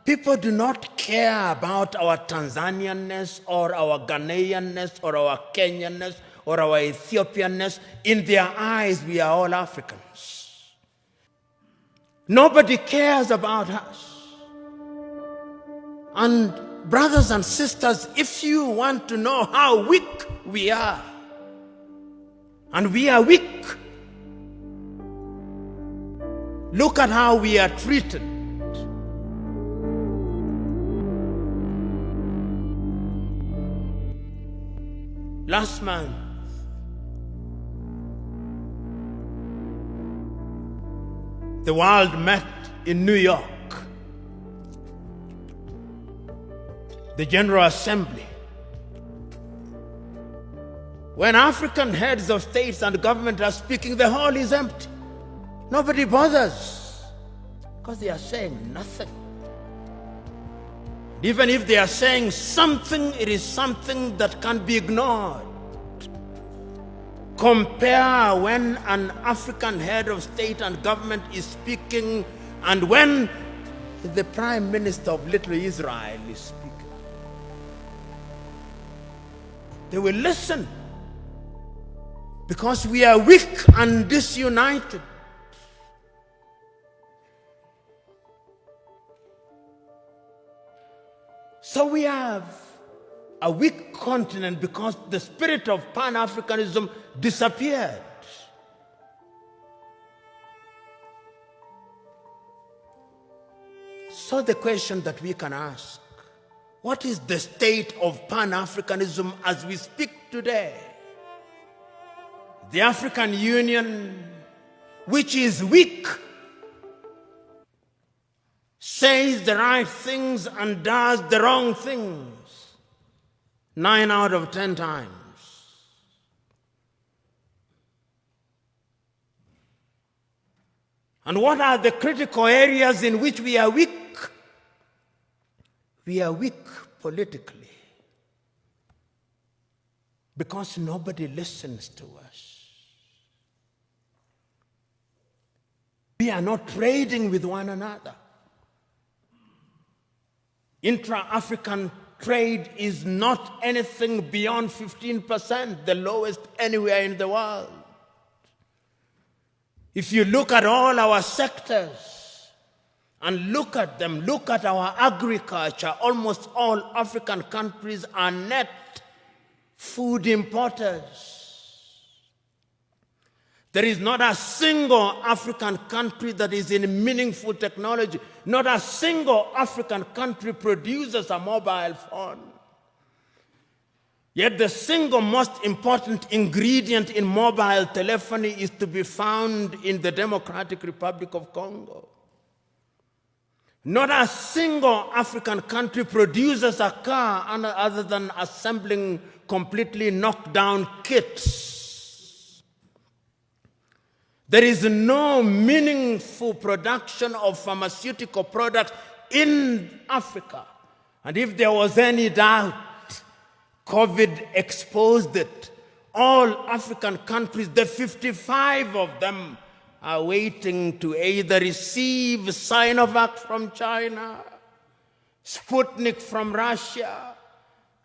People do not care about our Tanzanianness or our Ghanaianness or our Kenyanness or our Ethiopianness. In their eyes, we are all Africans. Nobody cares about us. And brothers and sisters, if you want to know how weak we are, and we are weak, look at how we are treated. Last month, the world met in New York. The General Assembly. When African heads of states and government are speaking, the hall is empty. Nobody bothers because they are saying nothing. Even if they are saying something, it is something that can be ignored. Compare when an African head of state and government is speaking and when the Prime Minister of Little Israel is speaking. They will listen because we are weak and disunited. So we have a weak continent because the spirit of Pan-Africanism disappeared. So the question that we can ask, what is the state of Pan-Africanism as we speak today? The African Union, which is weak, says the right things and does the wrong things 9 out of 10 times. And what are the critical areas in which we are weak? We are weak politically because nobody listens to us. We are not trading with one another. Intra-African trade is not anything beyond 15%, the lowest anywhere in the world. If you look at all our sectors and look at them, look at our agriculture, almost all African countries are net food importers. There is not a single African country that is in meaningful technology. Not a single African country produces a mobile phone. Yet the single most important ingredient in mobile telephony is to be found in the Democratic Republic of Congo. Not a single African country produces a car other than assembling completely knocked down kits. There is no meaningful production of pharmaceutical products in Africa. And if there was any doubt, COVID exposed it. All African countries, the 55 of them, are waiting to either receive Sinovac from China, Sputnik from Russia,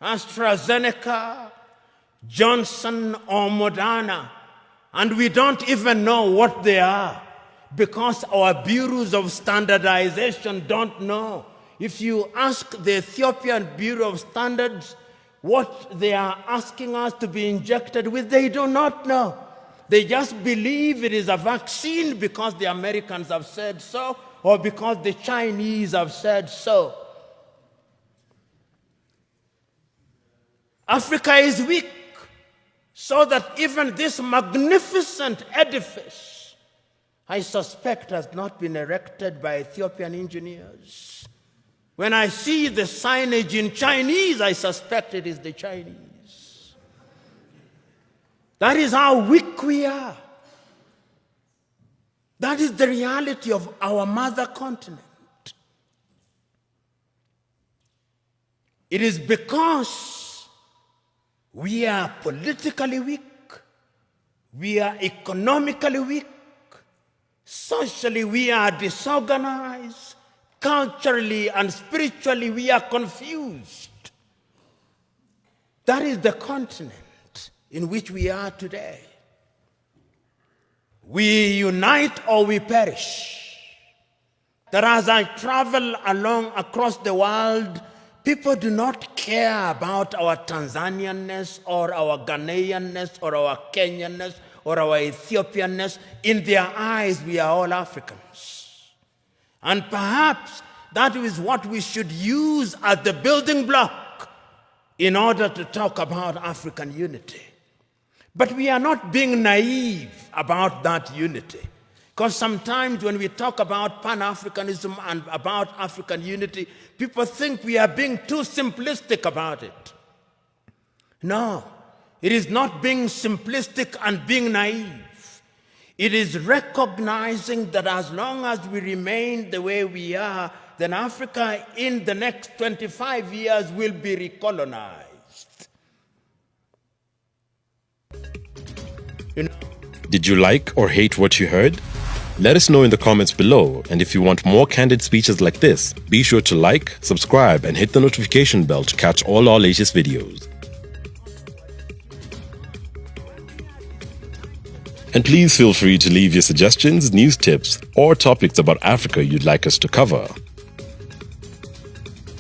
AstraZeneca, Johnson or Moderna. And we don't even know what they are because our bureaus of standardization don't know. If you ask the Ethiopian Bureau of Standards what they are asking us to be injected with, they do not know. They just believe it is a vaccine because the Americans have said so or because the Chinese have said so. Africa is weak, so that even this magnificent edifice, I suspect, has not been erected by Ethiopian engineers. When I see the signage in Chinese, I suspect it is the Chinese. That is how weak we are. That is the reality of our mother continent. It is because we are politically weak, we are economically weak, socially we are disorganized, culturally and spiritually we are confused. That is the continent in which we are today. We unite or we perish. That as I travel along across the world, people do not care about our Tanzanianness or our Ghanaianness or our Kenyanness or our Ethiopianness. In their eyes, we are all Africans. And perhaps that is what we should use as the building block in order to talk about African unity. But we are not being naive about that unity. Because sometimes when we talk about Pan-Africanism and about African unity, people think we are being too simplistic about it. No, it is not being simplistic and being naive. It is recognizing that as long as we remain the way we are, then Africa in the next 25 years will be recolonized. Did you like or hate what you heard? Let us know in the comments below, and if you want more candid speeches like this, be sure to like, subscribe, and hit the notification bell to catch all our latest videos. And please feel free to leave your suggestions, news tips, or topics about Africa you'd like us to cover.